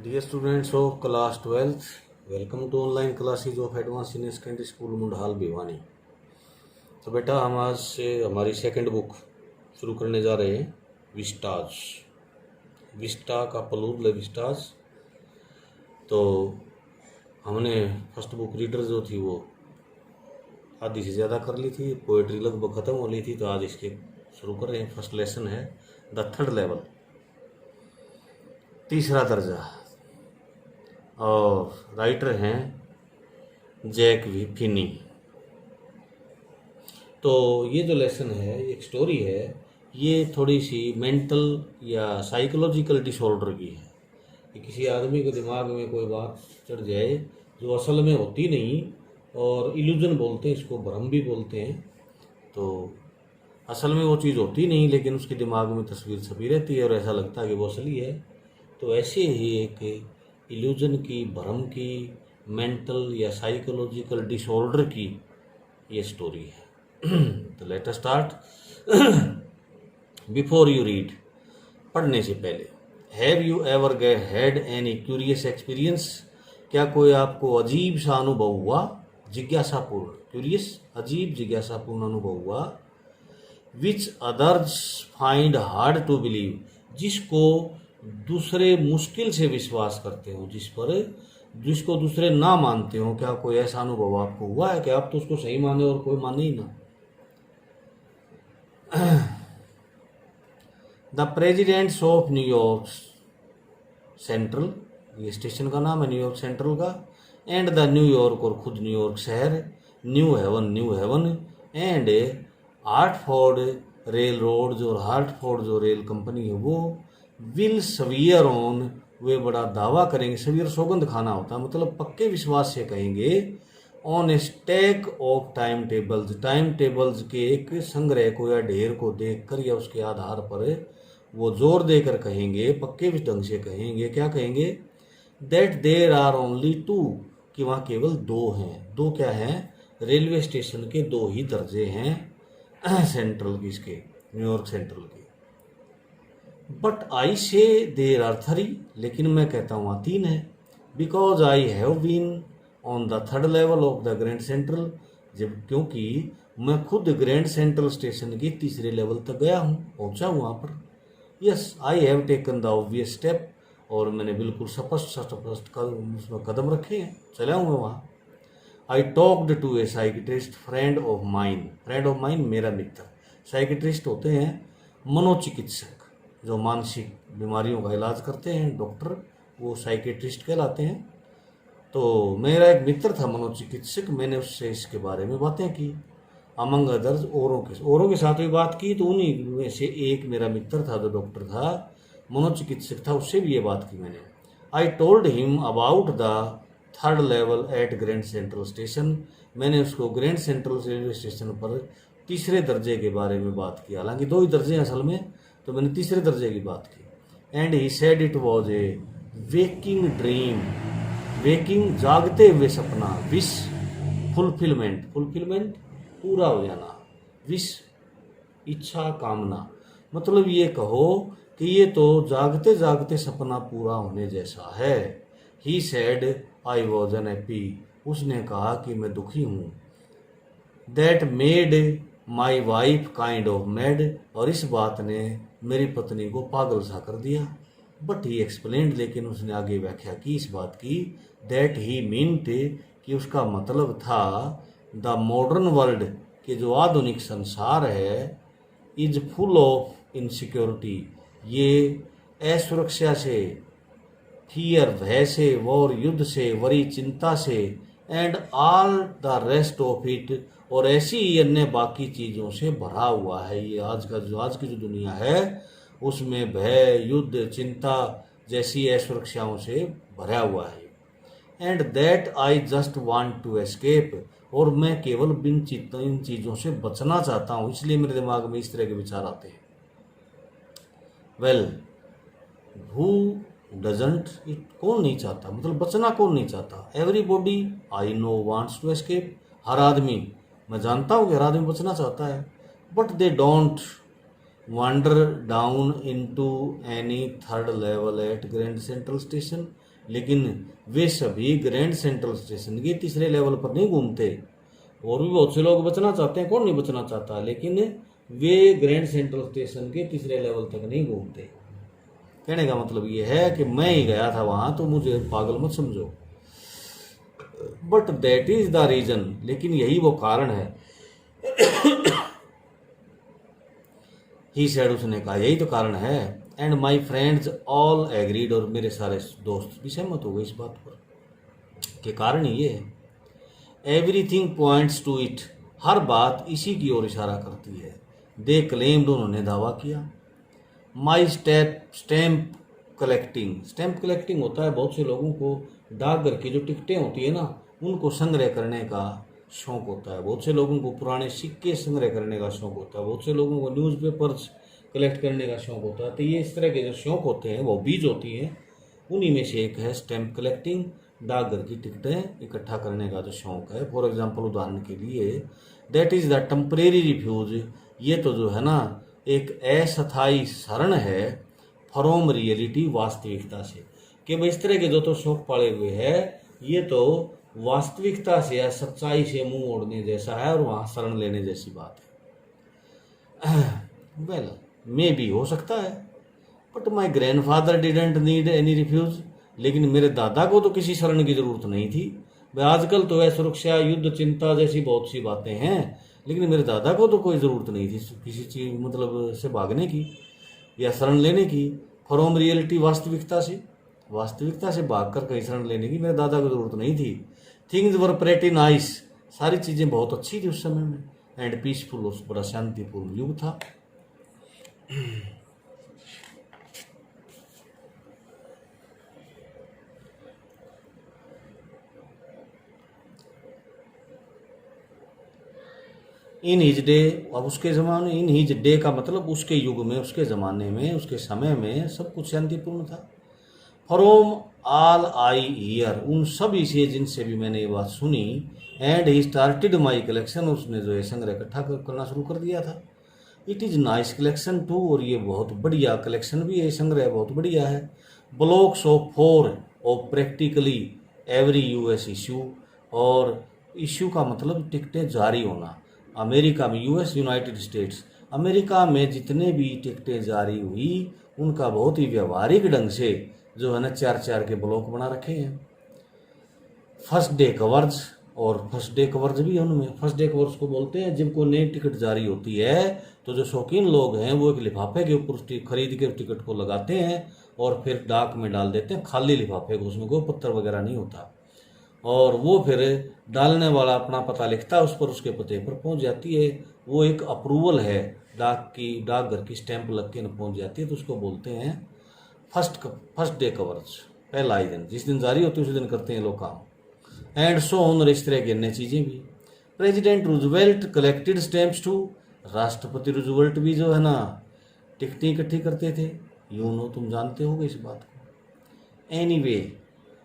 Dear students of class 12th, welcome to online classes of Advanced Senior Secondary School मुंडहाल Bhiwani. तो बेटा हम आज से हमारी सेकंड बुक शुरू करने जा रहे हैं, विस्टाज। विस्टा का प्लूरल है विस्टाज। तो हमने फर्स्ट बुक रीडर जो थी वो आधी से ज़्यादा कर ली थी, पोएट्री लगभग ख़त्म हो ली थी, तो आज इसके शुरू कर रहे हैं। फर्स्ट लेसन है द थर्ड लेवल, तीसरा दर्जा, और राइटर हैं जैक फिनी। तो ये जो लेसन है, एक स्टोरी है, ये थोड़ी सी मेंटल या साइकोलॉजिकल डिसऑर्डर की है कि किसी आदमी के दिमाग में कोई बात चढ़ जाए जो असल में होती नहीं, और इल्यूजन बोलते हैं इसको, भ्रम भी बोलते हैं। तो असल में वो चीज़ होती नहीं, लेकिन उसके दिमाग में तस्वीर छपी रहती है और ऐसा लगता है कि वो असली है। तो ऐसे ही एक इल्यूजन की, भ्रम की, मेंटल या साइकोलॉजिकल डिसऑर्डर की ये स्टोरी है। तो let us start. Before you read, पढ़ने से पहले, have you ever had any curious experience? क्या कोई आपको अजीब सा अनुभव हुआ? जिज्ञासापूर्ण, क्यूरियस, अजीब जिज्ञासापूर्ण अनुभव हुआ। Which others find hard to believe, जिसको दूसरे मुश्किल से विश्वास करते हो, जिसको दूसरे ना मानते हो। क्या कोई ऐसा अनुभव आपको हुआ है कि आप तो उसको सही माने और कोई माने ही ना? The presidents of New York Central, ये स्टेशन का नाम है न्यूयॉर्क सेंट्रल का, एंड द न्यूयॉर्क, और खुद न्यूयॉर्क शहर, New Haven, and Hartford railroad, और हार्टफोर्ड जो रेल कंपनी है वो, विल सवियर ऑन, वे बड़ा दावा करेंगे। सवियर सौगंध खाना होता है, मतलब पक्के विश्वास से कहेंगे। On A stack of time tables के एक संग्रह को या ढेर को देखकर या उसके आधार पर वो जोर देकर कहेंगे, पक्के ढंग से कहेंगे। क्या कहेंगे? That there are only two, कि वहाँ केवल दो हैं। दो क्या हैं? रेलवे स्टेशन के दो ही दर्जे हैं सेंट्रल की, इसके न्यूयॉर्क सेंट्रल के। बट आई से देर आर थ्री, लेकिन मैं कहता हूँ वहाँ तीन है। Because I have been on the third level of the Grand Central, जब क्योंकि मैं खुद ग्रैंड सेंट्रल स्टेशन के तीसरे लेवल तक गया हूँ, पहुँचा हूँ वहाँ पर। Yes, I have taken the obvious step, और मैंने बिल्कुल स्पष्ट उसमें कदम रखे हैं, चला हूँ मैं वहाँ। I talked to a psychiatrist friend of mine, मेरा मित्र। साइकिट्रिस्ट होते हैं मनोचिकित्सक, जो मानसिक बीमारियों का इलाज करते हैं, डॉक्टर, वो साइकेट्रिस्ट कहलाते हैं। तो मेरा एक मित्र था मनोचिकित्सक, मैंने उससे इसके बारे में बातें की। अमंग अदर्स, औरों के साथ भी बात की, तो उन्हीं में से एक मेरा मित्र था जो डॉक्टर था, मनोचिकित्सक था, उससे भी ये बात की मैंने। I told him about the third level at Grand Central station, मैंने उसको ग्रैंड सेंट्रल रेलवे स्टेशन पर तीसरे दर्जे के बारे में बात की। हालांकि दो ही दर्जे हैं असल में, तो मैंने तीसरे दर्जे की बात की। And he said it was a waking dream, waking जागते हुए सपना, विश फुलफिलमेंट पूरा हो जाना, विश इच्छा कामना, मतलब ये कहो कि ये तो जागते जागते सपना पूरा होने जैसा है। He said I was unhappy, उसने कहा कि मैं दुखी हूँ। That made my wife kind of mad, और इस बात ने मेरी पत्नी को पागल सा कर दिया। बट ही एक्सप्लेन्ड, लेकिन उसने आगे व्याख्या की इस बात की। दैट ही मीन्ट, कि उसका मतलब था द मॉडर्न वर्ल्ड, कि जो आधुनिक संसार है, इज फुल ऑफ इनसिक्योरिटी, ये असुरक्षा से, फियर भय से, वॉर युद्ध से, वरी चिंता से, and all the rest of it, और ऐसी ही अन्य बाकी चीज़ों से भरा हुआ है। ये आज की जो दुनिया है उसमें भय, युद्ध, चिंता जैसी असुरक्षाओं से भरा हुआ है। And that I just want to escape, और मैं केवल इन चीज़ों से बचना चाहता हूँ, इसलिए मेरे दिमाग में इस तरह के विचार आते हैं। वेल, हु डजंट इट, कौन नहीं चाहता, मतलब बचना कौन नहीं चाहता। Everybody I know wants to escape, हर आदमी, मैं जानता हूँ कि हर आदमी बचना चाहता है। But they don't wander down into any third level at Grand Central Station, लेकिन वे सभी ग्रैंड सेंट्रल स्टेशन के तीसरे लेवल पर नहीं घूमते। और भी बहुत से लोग बचना चाहते हैं, कौन नहीं बचना चाहता, लेकिन वे ग्रैंड सेंट्रल स्टेशन के तीसरे लेवल तक नहीं घूमते। कहने का मतलब ये है कि मैं ही गया था वहां, तो मुझे पागल मत समझो। But that is the reason, लेकिन यही वो कारण है। ही सेड, उसने कहा यही तो कारण है। And my friends all agreed, और मेरे सारे दोस्त भी सहमत हो गए इस बात पर कि कारण ये है। एवरीथिंग पॉइंट्स टू इट, हर बात इसी की ओर इशारा करती है। दे क्लेम्ड, उन्होंने दावा किया। माई स्टैम्प कलेक्टिंग, स्टैम्प कलेक्टिंग होता है बहुत से लोगों को डाकघर की जो टिकटें होती है ना, उनको संग्रह करने का शौक होता है। बहुत से लोगों को पुराने सिक्के संग्रह करने का शौक होता है। बहुत से लोगों को न्यूज़पेपर्स कलेक्ट करने का शौक होता है। तो ये इस तरह के जो शौक होते हैं, वो बीज होती हैं, उन्हीं में से एक है स्टैम्प कलेक्टिंग, डाकघर की टिकटें इकट्ठा करने का जो शौक है। फॉर एग्जाम्पल, उदाहरण के लिए, that is the temporary refuge, ये तो जो है ना एक अस्थायी शरण है, फ्रॉम रियलिटी, वास्तविकता से। कि भाई इस तरह के जो तो शौक पाले हुए है, ये तो वास्तविकता से या सच्चाई से मुंह मोड़ने जैसा है, और वहाँ शरण लेने जैसी बात है। वेल, मे भी हो सकता है, but my grandfather didn't need any refuge, लेकिन मेरे दादा को तो किसी शरण की जरूरत नहीं थी। भाई आजकल तो है सुरक्षा, युद्ध, चिंता जैसी बहुत सी बातें हैं, लेकिन मेरे दादा को तो कोई ज़रूरत नहीं थी किसी चीज़ मतलब से भागने की या शरण लेने की। फ्रॉम रियलिटी, वास्तविकता से भागकर कहीं शरण लेने की मेरे दादा को ज़रूरत नहीं थी। थिंग्स वर प्रेटी नाइस, सारी चीज़ें बहुत अच्छी थी उस समय में। एंड पीसफुल, उस बड़ा शांतिपूर्ण युग था। इन हिज डे, अब उसके ज़माने, इन हिज डे का मतलब उसके युग में, उसके ज़माने में, उसके समय में सब कुछ शांतिपूर्ण था। फ्रॉम ऑल आई ईयर, उन सभी से जिनसे भी मैंने ये बात सुनी। And he started my collection, उसने जो है संग्रह इकट्ठा करना शुरू कर दिया था। It is nice collection too, और ये बहुत बढ़िया कलेक्शन भी है, संग्रह बहुत बढ़िया है। Blocks of 4 of practically every US issue, और इशू का मतलब टिकटें जारी होना। अमेरिका में, यूएस यूनाइटेड स्टेट्स, अमेरिका में जितने भी टिकटें जारी हुई, उनका बहुत ही व्यवहारिक ढंग से जो है ना 4-4 के ब्लॉक बना रखे हैं। फर्स्ट डे कवर्स, और फर्स्ट डे कवर्स भी है उनमें। फर्स्ट डे कवर्स को बोलते हैं जब कोई नई टिकट जारी होती है, तो जो शौकीन लोग हैं वो एक लिफाफे के ऊपर खरीद के टिकट को लगाते हैं और फिर डाक में डाल देते हैं, खाली लिफाफे को, उसमें कोई पत्थर वगैरह नहीं होता। और वो फिर डालने वाला अपना पता लिखता है उस पर, उसके पते पर पहुंच जाती है। वो एक अप्रूवल है, डाकघर की स्टैंप लग के न पहुंच जाती है, तो उसको बोलते हैं फर्स्ट डे कवर्स, पहला ही दिन, जिस दिन जारी होती है उसी दिन करते हैं लोग काम। एंड सो ऑन, इस तरह की अन्य चीज़ें भी। President Roosevelt collected stamps too, राष्ट्रपति रूजवेल्ट भी जो है ना टिकटें इकट्ठी करते थे। यू नो, तुम जानते होगे इस बात को। Anyway,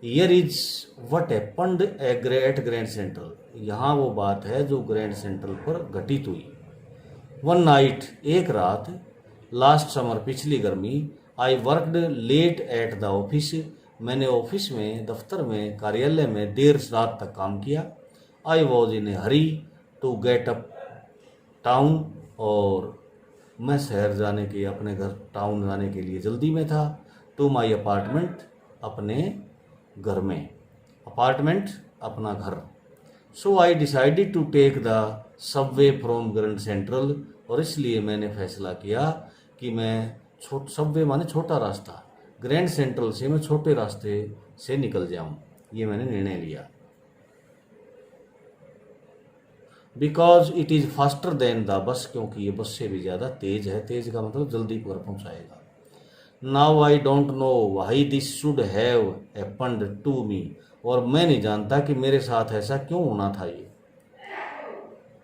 here is what happened at Grand central, यहाँ वो बात है जो ग्रैंड सेंट्रल पर घटित हुई। वन नाइट, एक रात, लास्ट समर, पिछली गर्मी, I worked late at the office, मैंने ऑफिस में, दफ्तर में, कार्यालय में देर रात तक काम किया। I was in a hurry to get uptown, और मैं शहर जाने के, अपने घर टाउन जाने के लिए जल्दी में था। टू माई अपार्टमेंट, अपने घर में, अपार्टमेंट अपना घर। So I decided to take the subway from Grand Central, और इसलिए मैंने फैसला किया कि मैं सबवे माने छोटा रास्ता, ग्रैंड सेंट्रल से मैं छोटे रास्ते से निकल जाऊं, ये मैंने निर्णय लिया। Because it is faster than the bus, क्योंकि ये बस से भी ज़्यादा तेज है। तेज का मतलब जल्दी पर पहुंचाएगा। Now I don't know why this should have happened to me, और मैं नहीं जानता कि मेरे साथ ऐसा क्यों होना था। ये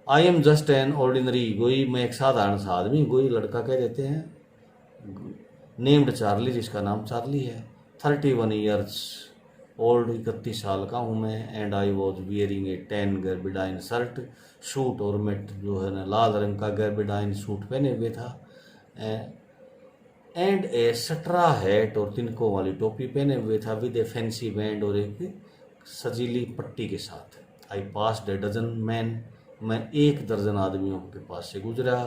I am just an ordinary गोई, मैं एक साधारण सा आदमी, गोई लड़का कह देते हैं, नेम्ड चार्ली, जिसका नाम चार्ली है। 31 ईयर्स ओल्ड, 31 साल का हूँ मैं। And I was wearing a 10 gabardine shirt suit, और मैं जो है ना लाल रंग का गैरबिडाइन सूट पहने हुए था। एंड ए सटरा हैट और तिनकों वाली टोपी पहने हुए था विद ए फैंसी बैंड और एक सजीली पट्टी के साथ। आई पास ए डजन मैन, मैं एक दर्जन आदमियों के पास से गुजरा।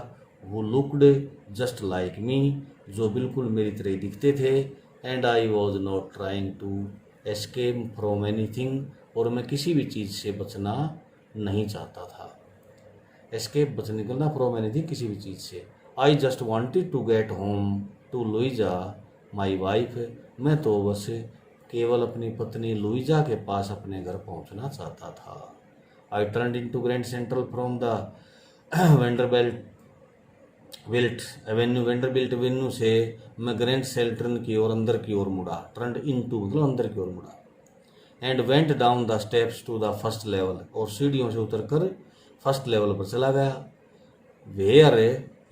वो लुकड जस्ट लाइक मी, जो बिल्कुल मेरी तरह दिखते थे। And I was not trying to escape from anything, और मैं किसी भी चीज़ से बचना नहीं चाहता था। एस्केप बच निकलना, फ्रॉम एनीथिंग किसी भी चीज़ से। I just wanted to get home to Louisa my wife, मैं तो बस केवल अपनी पत्नी लुइजा के पास अपने घर पहुंचना चाहता था। I turn into Grand Central from the Vanderbilt Avenue से मैं ग्रैंड सेंट्रल की ओर अंदर की ओर मुड़ा। टर्न इन टू मतलब अंदर की ओर मुड़ा। And went down the steps to the first level, और सीढ़ियों से उतरकर फर्स्ट लेवल पर चला गया। वेयर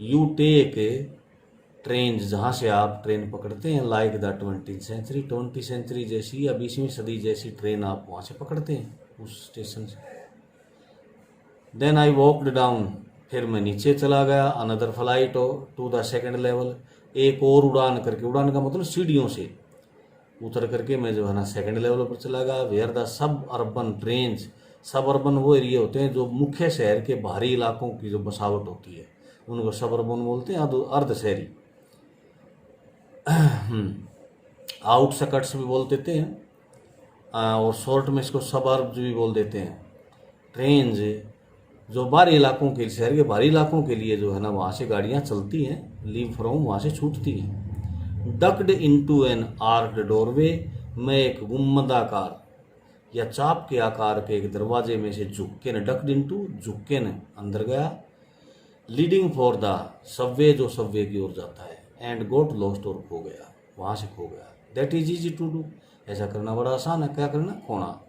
यू टेक ट्रेन, जहाँ से आप ट्रेन पकड़ते हैं, लाइक द 20th सेंचुरी जैसी या 20वीं सदी जैसी ट्रेन आप वहाँ से पकड़ते हैं उस स्टेशन से। देन आई वॉकड डाउन, फिर मैं नीचे चला गया। Another flight to the second level, एक और उड़ान करके, उड़ान का मतलब सीढ़ियों से उतर करके मैं जो है ना सेकंड लेवल पर चला गया। Where the suburban trains, suburban वो एरिया होते हैं जो मुख्य शहर के बाहरी इलाकों की जो बसावट होती है उनको सब अर्बन बोलते हैं, अर्ध शहरी। आउटस्कर्ट्स भी बोल देते हैं, और शॉर्ट में इसको सब अर्ब भी बोल देते हैं। ट्रेन जो बाहरी इलाकों के, शहर के बाहरी इलाकों के लिए जो है ना वहाँ से गाड़ियाँ चलती हैं, लीव फ्रॉम वहाँ से छूटती हैं। डक्ड इनटू एन आर्क्ड डोरवे, मैं एक गुम्मदाकार या चाप के आकार के एक दरवाजे में से झुक्के न, डक्ड इनटू झुक्के न अंदर गया। लीडिंग फॉर द सबवे, जो सबवे की ओर जाता है। एंड गोट लॉस्ट, और खो गया, वहाँ से खो गया। That is easy to do, ऐसा करना बड़ा आसान है। क्या करना? खोना।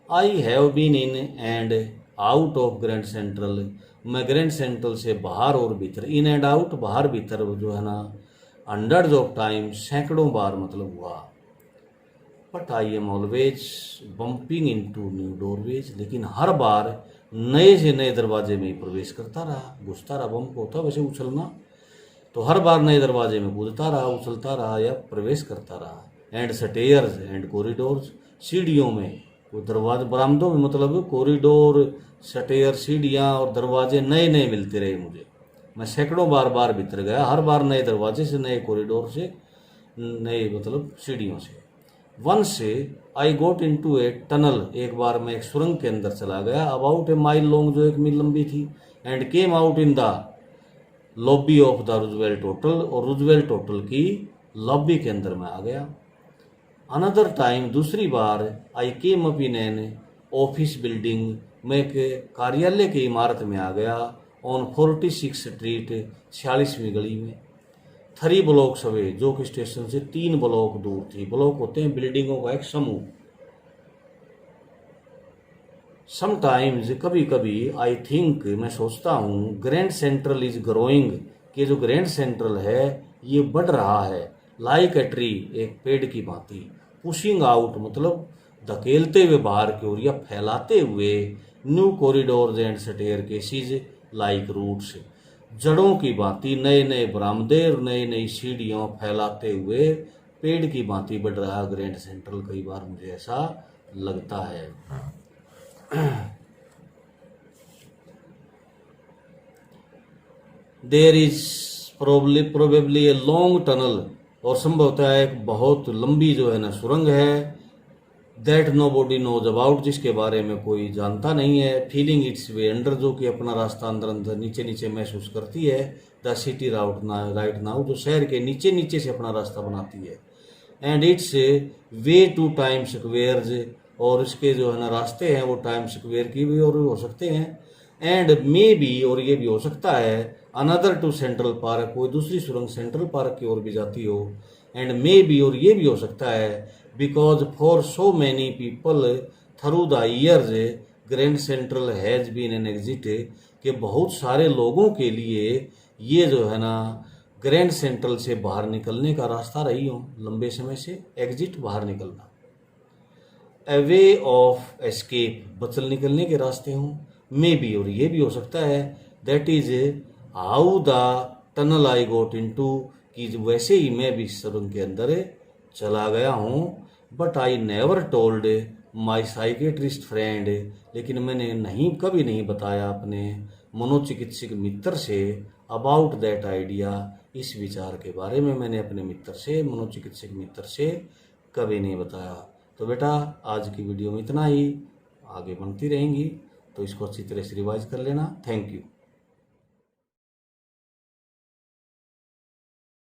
I have been in and out of Grand Central, मैं ग्रैंड सेंट्रल से बाहर और भीतर, इन एंड आउट, बाहर भीतर जो है ना, हंड्रेड्स ऑफ टाइम, सैकड़ों बार मतलब हुआ। But I am always bumping into new doorways, लेकिन हर बार नए से नए दरवाजे में ही प्रवेश करता रहा, घुसता रहा। बम्प होता वैसे उछलना, तो हर बार नए दरवाजे में कूदता रहा, उछलता रहा या प्रवेश करता रहा। एंड स्टेयर्स एंड कॉरिडोर्स, सीढ़ियों में, वो दरवाजे बरामदों में मतलब कॉरिडोर, स्टेयर, सीढ़ियाँ और दरवाजे नए नए मिलते रहे मुझे। मैं सैकड़ों बार बार भीतर गया, हर बार नए दरवाजे से, नए कॉरिडोर से, नए मतलब सीढ़ियों से। वंस से आई गोट इन टू ए टनल, एक बार मैं एक सुरंग के अंदर चला गया, अबाउट ए माइल लॉन्ग, जो 1 मील लंबी थी। And came out in the lobby of the Roosevelt Hotel, और रूजवेल्ट होटल की लॉबी के अंदर मैं आ गया। अनदर टाइम, दूसरी बार, I came up in an office building, मैं एक कार्यालय की इमारत में आ गया। ऑन 46 स्ट्रीट, 46वीं गली में। 3 ब्लॉक्स अवे, जो कि स्टेशन से 3 ब्लॉक दूर थी। ब्लॉक होते हैं बिल्डिंगों का एक समूह। समटाइम्स, कभी कभी, आई थिंक, मैं सोचता हूँ, ग्रैंड सेंट्रल इज ग्रोइंग, कि जो ग्रैंड सेंट्रल है ये बढ़ रहा है। लाइक ए ट्री, एक पेड़ की भांति। पुशिंग आउट मतलब धकेलते हुए बाहर की ओर या फैलाते हुए। New corridors and staircases like roots, जड़ों की भांति नए नए बरामदे और नई नई सीढ़ियों फैलाते हुए पेड़ की भांति बढ़ रहा ग्रैंड सेंट्रल। कई बार मुझे ऐसा लगता है। There is probably a long tunnel, और संभवतः एक बहुत लंबी जो है ना सुरंग है। That nobody knows about, जिसके बारे में कोई जानता नहीं है। फीलिंग इट्स वे अंडर, जो कि अपना रास्ता अंदर अंदर नीचे नीचे महसूस करती है। द सिटी राइट नाउ, जो शहर के नीचे नीचे से अपना रास्ता बनाती है। And its way to Time Squares, और इसके जो है ना रास्ते हैं वो टाइम स्क्वेयर की भी और हो सकते हैं। एंड मे बी, और ये भी हो सकता है, अनदर टू सेंट्रल पार्क, कोई दूसरी सुरंग सेंट्रल पार्क की ओर भी जाती हो। एंड मे बी, और ये भी हो सकता है, because for so many people through the years Grand Central has been an exit, कि बहुत सारे लोगों के लिए ये जो है ना ग्रैंड सेंट्रल से बाहर निकलने का रास्ता रही हो लंबे समय से। एग्जिट, बाहर निकलना। ए वे ऑफ एस्केप, बचल निकलने के रास्ते हों। मे बी, और ये भी हो सकता है, that is how the tunnel I got into, कि वैसे ही मैं भी सुरंग के अंदर चला गया हूँ। But I never told my psychiatrist friend, लेकिन मैंने कभी नहीं बताया अपने मनोचिकित्सक मित्र से अबाउट दैट आइडिया, इस विचार के बारे में मैंने अपने मित्र से, मनोचिकित्सक मित्र से कभी नहीं बताया। तो बेटा आज की वीडियो में इतना ही, आगे बनती रहेंगी तो इसको अच्छी तरह से रिवाइज कर लेना। Thank you.